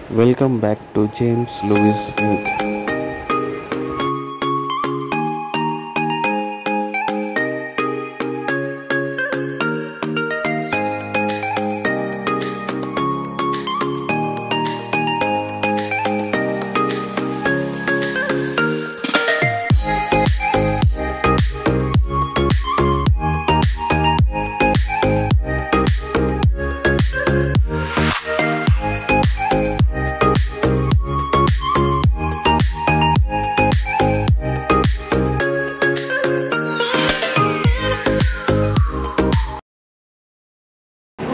Welcome back to James Lewis Youth.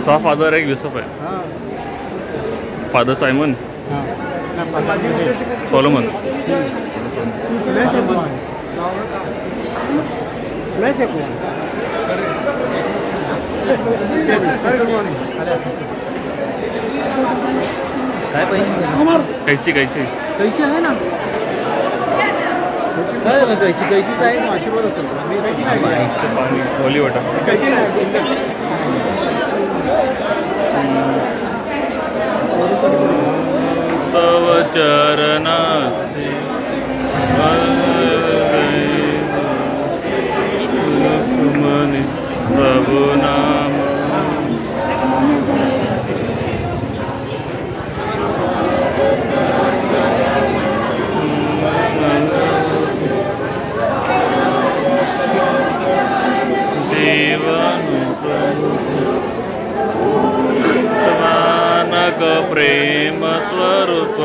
चा father एक युसुफ आहे. Father Simon Solomon. काय पाहिजे? कैची कैची कैची आहे ना. काय ना कैची कैचीच आहे. आशीर्वाद असेल पाणी होली वाटा. तव चरणासी सुमनि प्रभु नाम. प्रेम स्वरूप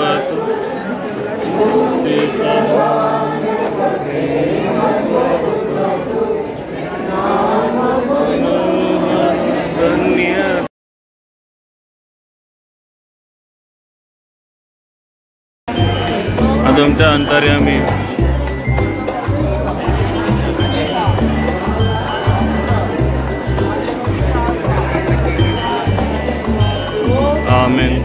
तुमच्या अंतर्यामी आमेन.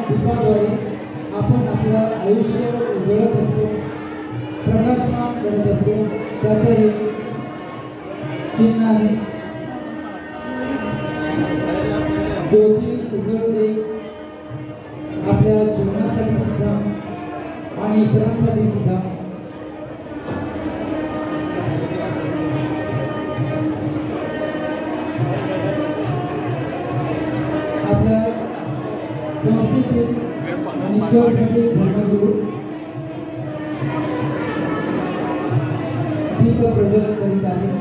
दीपाद्वारे आपण आपलं आयुष्य उजळत असतो, प्रकाशमान करत असतो. त्याचे हे चिन्ह आहे. ज्योती उजळते आपल्या जीवनासाठी सुद्धा आणि इतरांसाठी सुद्धा. आपल्या संस्थेतील आणि चर्चमधील धर्मगुरू दीप प्रज्वलन करीत आहेत.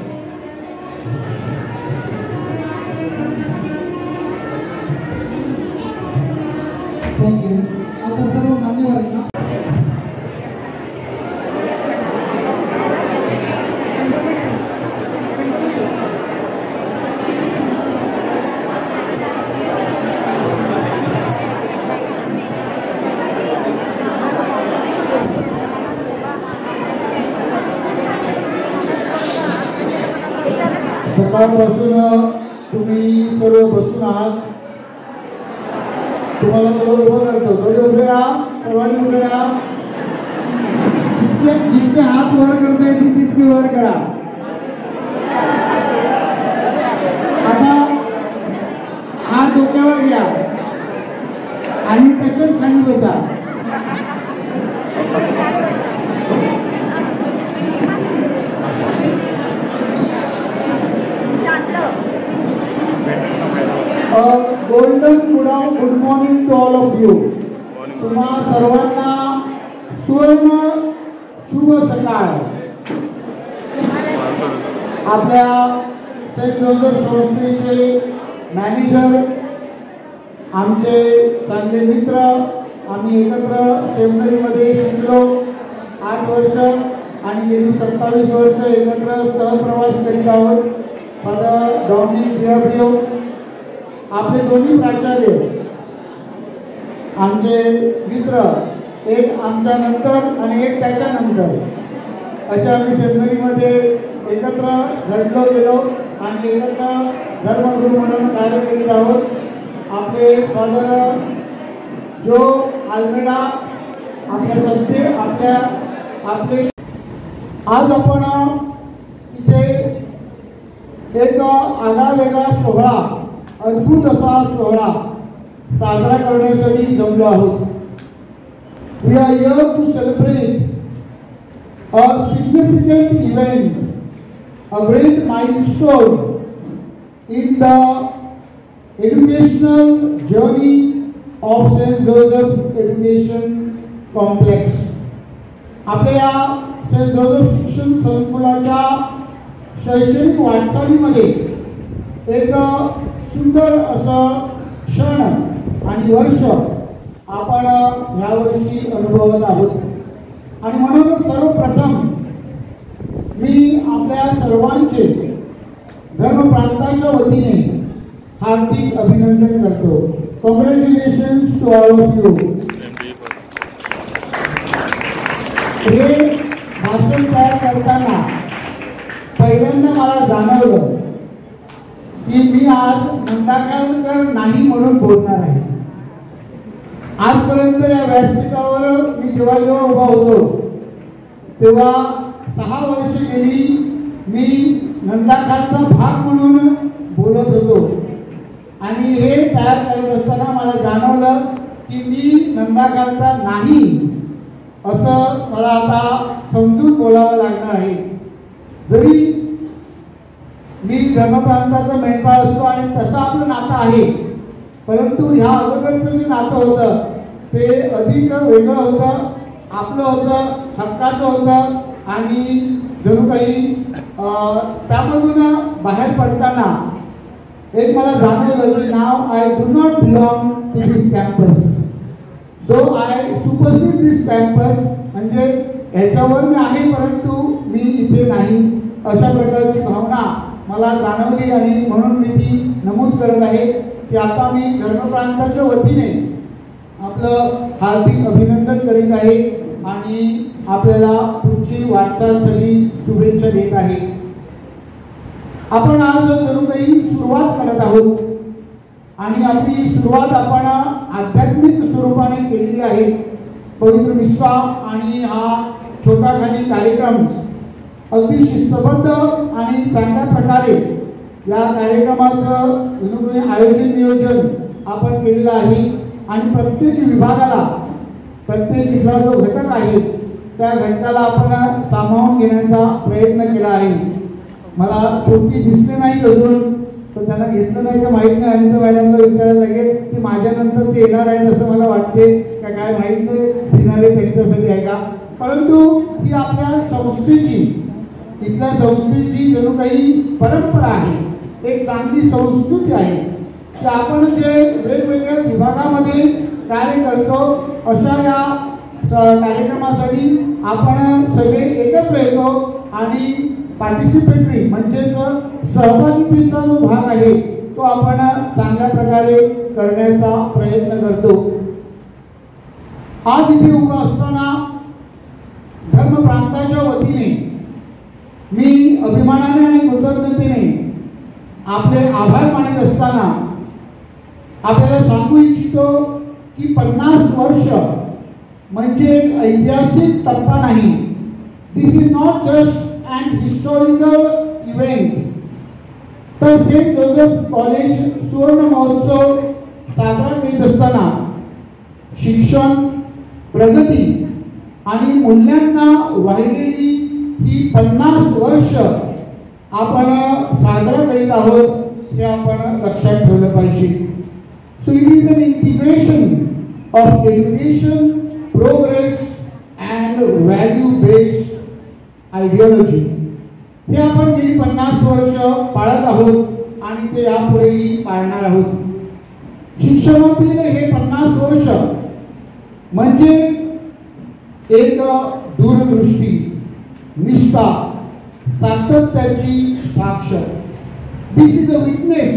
थँक्यू. आता सर्व मान्यवरांना सकाळपासून तुम्ही सर्व बसून आहात. तुम्हाला थोडं उभं करतो. थोडे उभे राहा. सर्वांनी उभे राहा. जितके हात वर करता येतील तितके वर करा. आता हात डोक्यावर घ्या आणि तसंच खाली बसा. golden good morning to all of you. तुम्हा सर्वांना सुवर्ण शुभ सकाळ. आपल्या सेंट जोसेफ संस्थेचे मॅनेजर, आमचे चांगले मित्र, आम्ही एकत्र सेमिनरीमध्ये शिकलो 8 वर्ष आणि गेली 27 वर्ष एकत्र सहप्रवास करीत आहोत. फादर डॉमिनिक डियाब्रिओ, आपले दोन्ही प्राचार्य, आमचे मित्र, एक आमच्या नंतर आणि एक त्याच्यानंतर, अशा आम्ही सेमिनरीमध्ये एकत्र घडलो गेलो आणि एकत्र धर्मगुरू म्हणून कार्य करीत आहोत. आपले फादर जो आल्मेडा आपल्या संस्थे आपले आज आपण इथे एक आगळावेगळा सोहळा, अद्भुत असा सोहळा साजरा करण्यासाठी जमलो आहोत. We are here to celebrate a significant event, a great milestone in the educational journey of St. Joseph Education Complex. आपल्या सेंट जोसेफ शिक्षण संकुलाच्या शैक्षणिक वाटचालीमध्ये एक सुंदर असं क्षण आणि वर्ष आपण यावर्षी अनुभवत आहोत. आणि म्हणून सर्वप्रथम मी आपल्या सर्वांचे धर्मप्रांताच्या वतीने हार्दिक अभिनंदन करतो. Congratulations to all of you. हे भाषण तयार करताना पहिल्यांदा मला जाणवलं की मी आज नंदाकालकर नाही म्हणून बोलणार आहे. आजपर्यंत या व्यासपीठावर मी जेव्हा उभा होतो तेव्हा 6 वर्ष गेली मी नंदाकालचा भाग म्हणून बोलत होतो. आणि हे तयार करत असताना मला जाणवलं की मी नंदाकालचा नाही असं मला आता समजून बोलावं लागणार आहे. जरी मी धर्मप्रांताचा मेंढपाळ असतो आणि तसं आपलं नातं आहे, परंतु ह्या अगोदरचं जे नातं होतं ते अधिक वेगळं होतं, आपलं होतं, हक्काचं होतं. आणि जणू काही त्यामधून बाहेर पडताना एक मला जाणवलं की now I do not belong to this campus, though I supersede this campus. म्हणजे ह्याच्यावर मी आहे परंतु मी इथे नाही, अशा प्रकारची भावना मला जाणवली. आणि म्हणून मी ती नमूद करत आहे की आता मी धर्मप्रांताच्या वतीने आपलं हार्दिक अभिनंदन करीत आहे आणि आपल्याला पुढची वाटचालीसाठी शुभेच्छा देत आहे. आपण आज जणू काही सुरुवात करत आहोत आणि आपली सुरुवात आपण आध्यात्मिक स्वरूपाने केलेली आहे. पवित्र मिस्सा आणि हा छोटाखानी कार्यक्रम अगदी शिस्तबद्ध आणि चांगल्या प्रकारे या कार्यक्रमाचं जणू काही आयोजन नियोजन आपण केलेलं आहे. आणि प्रत्येक विभागाला, प्रत्येक इथला जो घटक आहे त्या घटकाला आपण सामावून घेण्याचा प्रयत्न केला आहे. मला छोटी दिसले नाही अजून, पण त्यांना घेतलं नाही का माहीत नाही. आणि मॅडमला विचारायला लागेल की माझ्यानंतर ते येणार आहेत असं मला वाटते का काय माहीत नाही, फिनाले त्यांच्यासाठी आहे का. परंतु ही आपल्या संस्थेची, इथल्या संस्थेची जणू काही परंपरा आहे, एक चांगली संस्कृती आहे की आपण जे वेगवेगळ्या विभागामध्ये कार्य करतो अशा या कार्यक्रमासाठी आपण सगळे एकत्र येतो आणि पार्टिसिपेटरी म्हणजेच सहभागितेचा जो भाग आहे तो आपण चांगल्या प्रकारे करण्याचा प्रयत्न करतो. आज इथे उभा असताना धर्मप्रांताच्या वतीने मी अभिमानाने आणि कृतज्ञतेने आपले आभार मानत असताना आपल्याला सांगू इच्छितो की 50 वर्ष म्हणजे एक ऐतिहासिक टप्पा नाही. This is not just an historical event. तर सेंट जोसेफ कॉलेज सुवर्ण महोत्सव साजरा करीत असताना शिक्षण, प्रगती आणि मूल्यांना वाहिलेली ही 50 वर्ष आपण साजरा करीत आहोत हे आपण लक्षात ठेवलं पाहिजे. So it is an integration of education, progress and value-based ideology हे आपण गेली 50 वर्ष पाळत आहोत आणि ते यापुढेही पाळणार आहोत. शिक्षणातील हे 50 वर्ष म्हणजे एक दूरदृष्टी, निष्ठा, सातत्याची साक्ष. This is a witness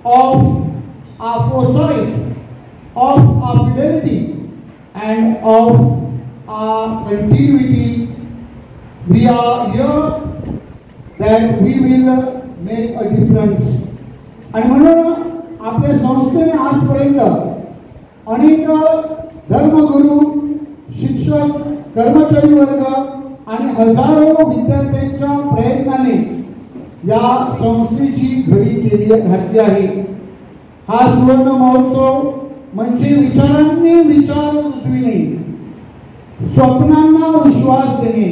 of our foresight, of our fidelity and of our continuity. We are here that we will make a difference. आणि म्हणून आपल्या संस्थेने आजपर्यंत अनेक धर्मगुरू, शिक्षक, कर्मचारी वर्ग आणि हजारो विद्यार्थ्यांच्या प्रयत्नाने या संस्थेची घडी घातली आहे. हा सुवर्ण महोत्सव म्हणजे विचारांनी विचार रुजविणे, स्वप्नांना विश्वास देणे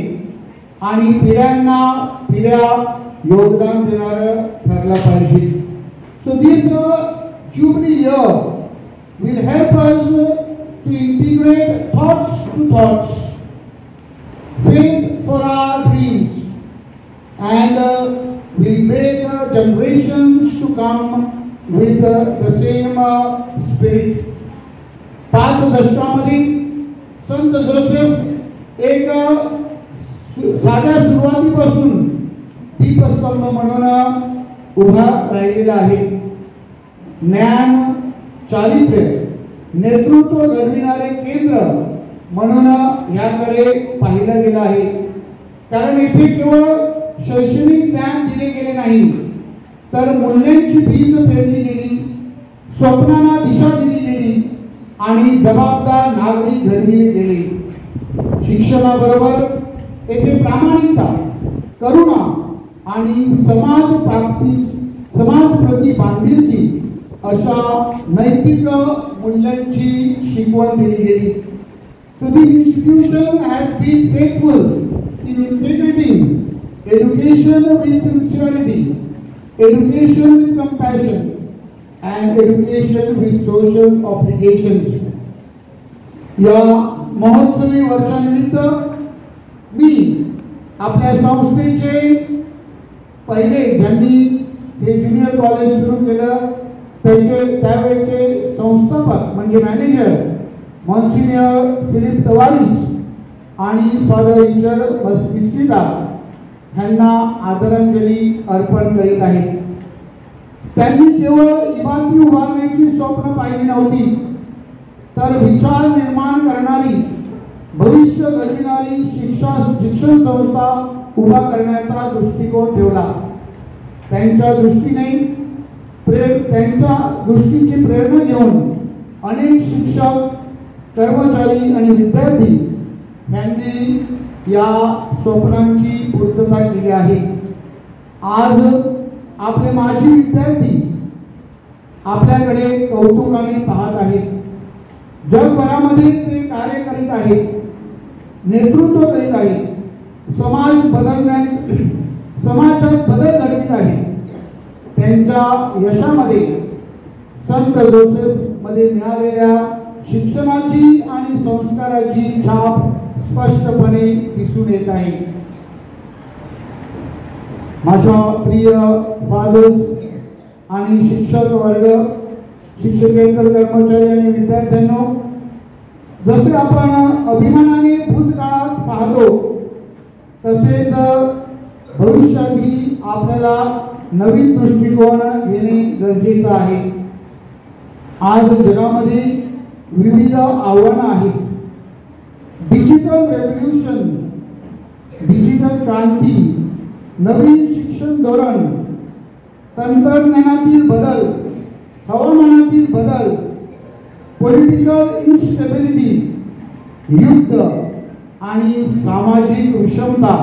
आणि पिढ्यांना पिढ्या योगदान देणारं ठरलं पाहिजे. So this jubilee year will help us to integrate thoughts to thoughts, faith for our dreams, and will make generations to come with the same spirit. 5 दशकामध्ये संत जोसेफ एक साध्या सुरुवातीपासून दीपस्तंभ म्हणून उभा राहिलेला आहे. ज्ञान, चारित्र्य, नेतृत्व घडविणारे केंद्र म्हणून याकडे पाहिलं गेलं आहे. कारण येथे केवळ शैक्षणिक ज्ञान दिले गेले नाही, तर मूल्यांची बीज पेरली गेली, स्वप्नांना दिशा दिली गेली आणि जबाबदार नागरिक घडविले गेले. शिक्षणाबरोबर येथे प्रामाणिकता, करुणा आणि समाजप्रती बांधिलकी अशा नैतिक मूल्यांची शिकवण दिली गेली. So this institution has been faithful in integrating education with sincerity, education with compassion, and education with social obligations. या महोत्सवी वर्षानिमित्त मी आपल्या संस्थेचे पहिले ज्यांनी हे ज्युनियर कॉलेज सुरू केलं त्यावेळेचे संस्थापक म्हणजे मॅनेजर मॉन्सिनियर फिलिप तवारिस आणि फादर रिचर्ड मिस्टिटा यांना आदरांजली अर्पण करीत आहे. त्यांनी केवळ इमारती उभारण्याची स्वप्न पाहिली नव्हती, तर विचार निर्माण करणारी, भविष्य घडविणारी शिक्षण संस्था उभा करण्याचा दृष्टिकोन ठेवला. त्यांच्या दृष्टीची प्रेरणा घेऊन अनेक शिक्षक, कर्मचारी आणि विद्यार्थी यांनी या स्वप्नांची पूर्तता केली आहे. आज आपले माजी विद्यार्थी आपल्याकडे कौतुकाने पाहत आहेत. जगभरामध्ये ते कार्य करीत आहेत, नेतृत्व करीत आहेत, समाजात बदल घडवित आहेत. त्यांच्या यशामध्ये संत जोसेफ मध्ये मिळालेल्या शिक्षणाची आणि संस्काराची छाप स्पष्टपणे दिसून येत आहे. माझ्या प्रिय फादर्स आणि शिक्षक वर्ग, शिक्षकेतर कर्मचारी आणि विद्यार्थ्यांनो, जसे आपण अभिमानाने भूतकाळात पाहतो तसेच भविष्यातही आपल्याला नवीन दृष्टिकोन घेणे गरजेचं आहे. आज जगामध्ये विविध आव्हानं आहेत. डिजिटल रेव्होल्यूशन, डिजिटल क्रांती, नवीन शिक्षण धोरण, तंत्रज्ञानातील बदल, हवामानातील बदल, पॉलिटिकल इन्स्टेबिलिटी, युद्ध आणि सामाजिक विषमता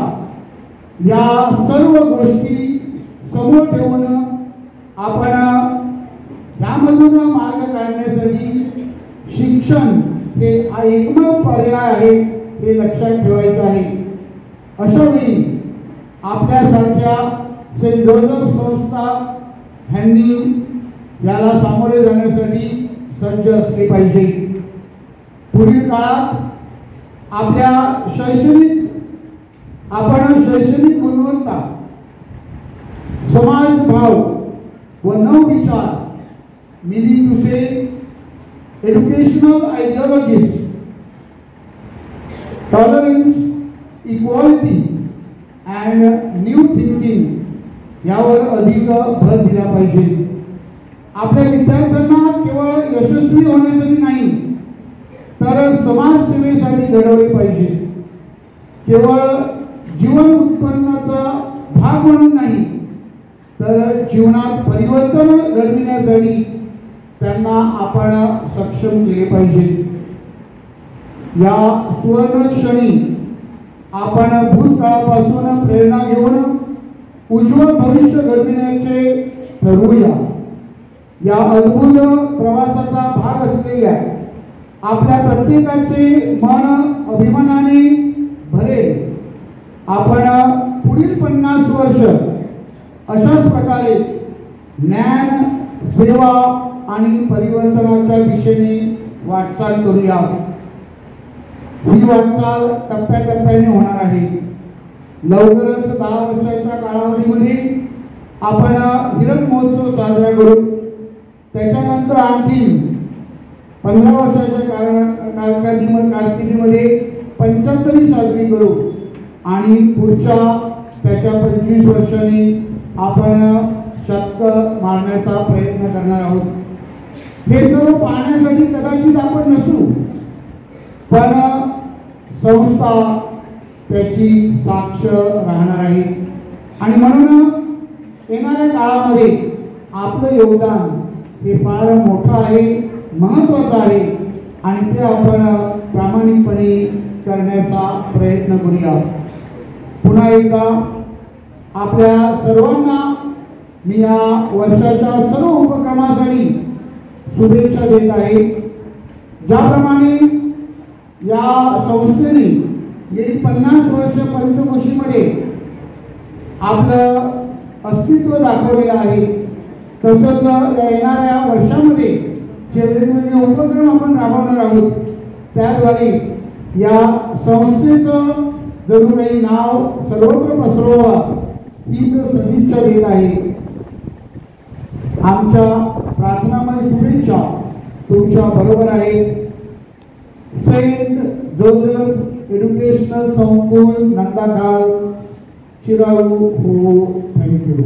या सर्व गोष्टी समोर ठेवून आपण यामधून मार्ग काढण्यासाठी शिक्षण हे एकमेव पर्याय आहे हे लक्षात ठेवायचं आहे. अशा वेळी आपल्यासारख्या सेंट जोसेफ संस्था ह्यांनी याला सामोरे जाण्यासाठी सज्ज असले पाहिजे. पुढील काळात आपल्या शैक्षणिक आपण शैक्षणिक गुणवत्ता, समाज भाव व नवविचार, meaning to say educational ideologies, tolerance, equality and new thinking यावर अधिक भर दिला पाहिजे. आपल्या विद्यार्थ्यांना केवळ यशस्वी होण्यासाठी नाही तर समाजसेवेसाठी घडवले पाहिजे. केवळ जीवन उत्पन्नाचा भाग म्हणून नाही तर जीवनात परिवर्तन घडविण्यासाठी त्यांना आपण सक्षम केले पाहिजे. या सुवर्ण क्षणी आपण भूतकाळापासून प्रेरणा घेऊन उज्ज्वल भविष्य घडविण्याचे ठरवूया. या अद्भुत प्रवासाचा भाग असलेल्या आपल्या प्रत्येकाचे मन अभिमानाने भरेल. आपण पुढील 50 वर्ष अशाच प्रकारे ज्ञान, सेवा आणि परिवर्तनाच्या दिशेने वाटचाल करूया. ही वाटचाल टप्प्याटप्प्याने होणार आहे. लवकरच 10 वर्षाच्या कालावधीमध्ये आपण हिरण महोत्सव साजरा करू. त्याच्यानंतर आणखी 15 वर्षाच्या कारकिर्दीमध्ये 75 साजरी करू आणि पुढच्या त्याच्या 25 वर्षांनी आपण शतक मारण्याचा प्रयत्न करणार आहोत. हे सर्व पाहण्यासाठी कदाचित आपण नसू पण संस्था त्याची साक्ष राहणार आहे आणि म्हणून येणाऱ्या काळामध्ये आपलं योगदान हे फार मोठं आहे, महत्त्वाचं आहे आणि ते आपण प्रामाणिकपणे करण्याचा प्रयत्न करूया. पुन्हा एकदा आपल्या सर्वांना मी या वर्षाच्या सर्व उपक्रमासाठी शुभेच्छा देत आहे. ज्याप्रमाणे या संस्थेने गेली 50 वर्ष पंचकोशीमध्ये आपलं अस्तित्व दाखवलेलं आहे तसंच येणाऱ्या वर्षामध्ये जे वेगवेगळे उपक्रम आपण राबवणार आहोत त्याद्वारे या संस्थेचं जणू काही नाव सर्वत्र पसरवा हीच सदिच्छा देत आहे. आमच्या प्रार्थनामय शुभेच्छा तुमच्या बरोबर आहे. सेंट जोसेफ एज्युकेशनल संकुल नंदाखाल चिराऊ हो. Thank you.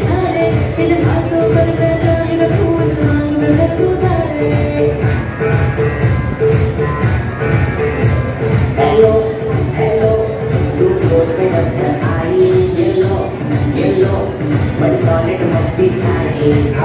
Saare, in the heart of the Thank you.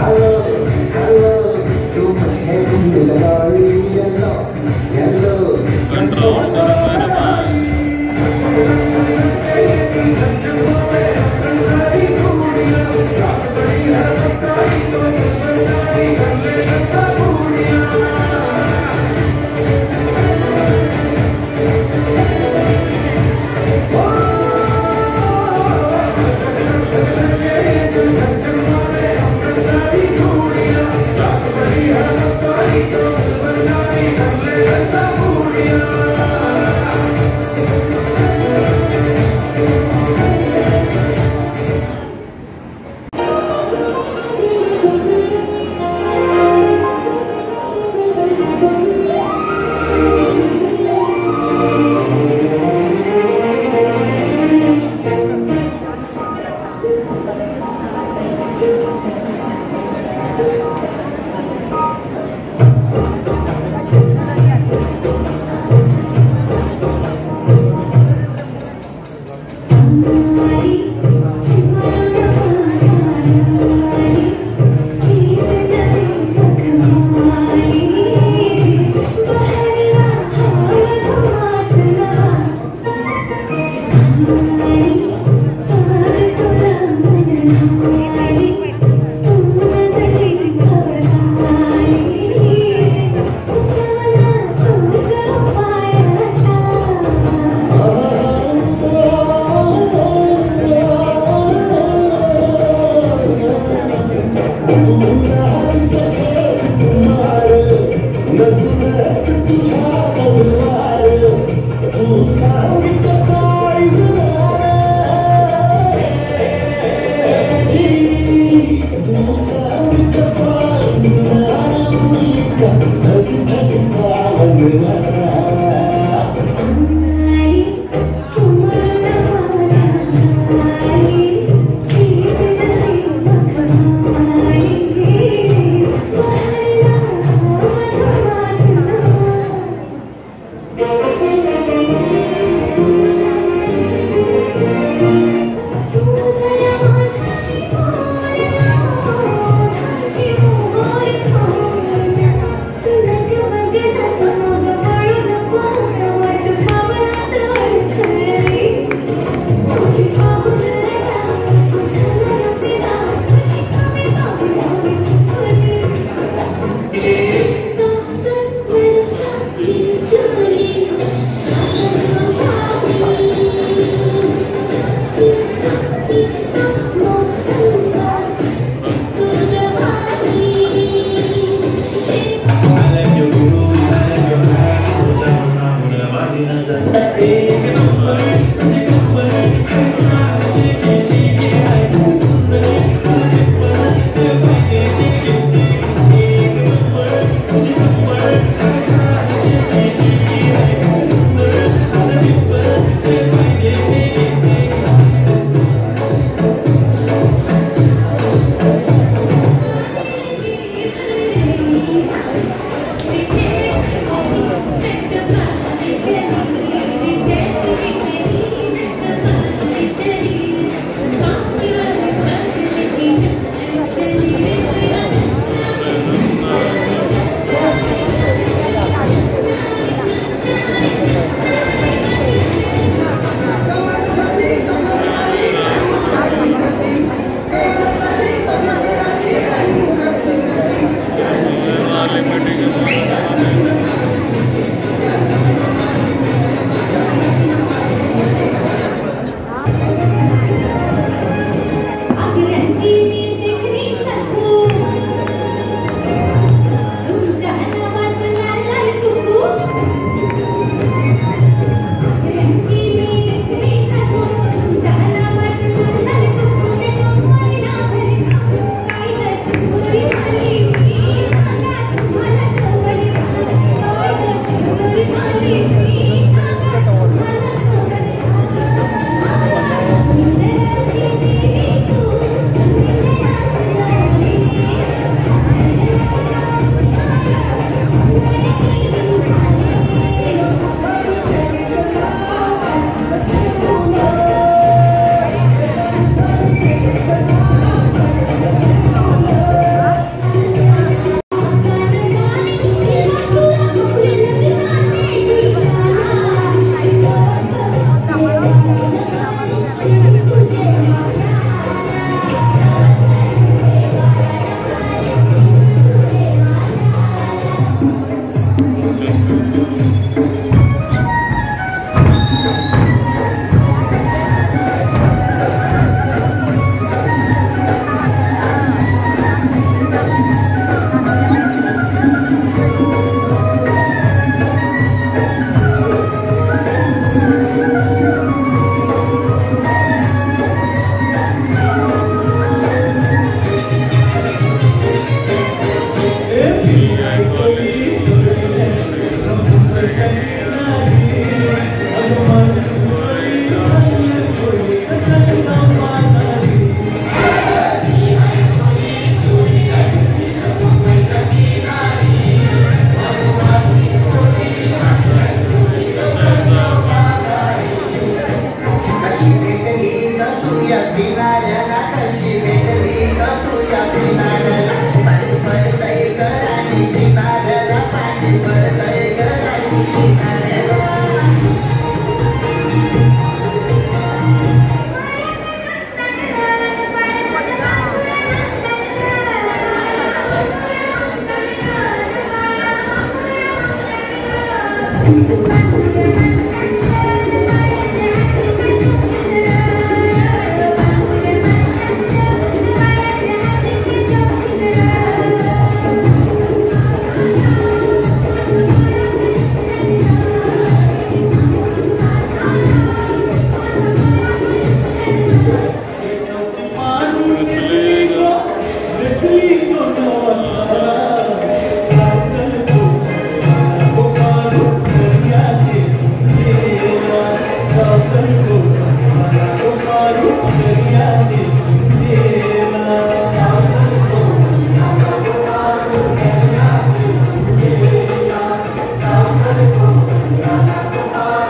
Thank you.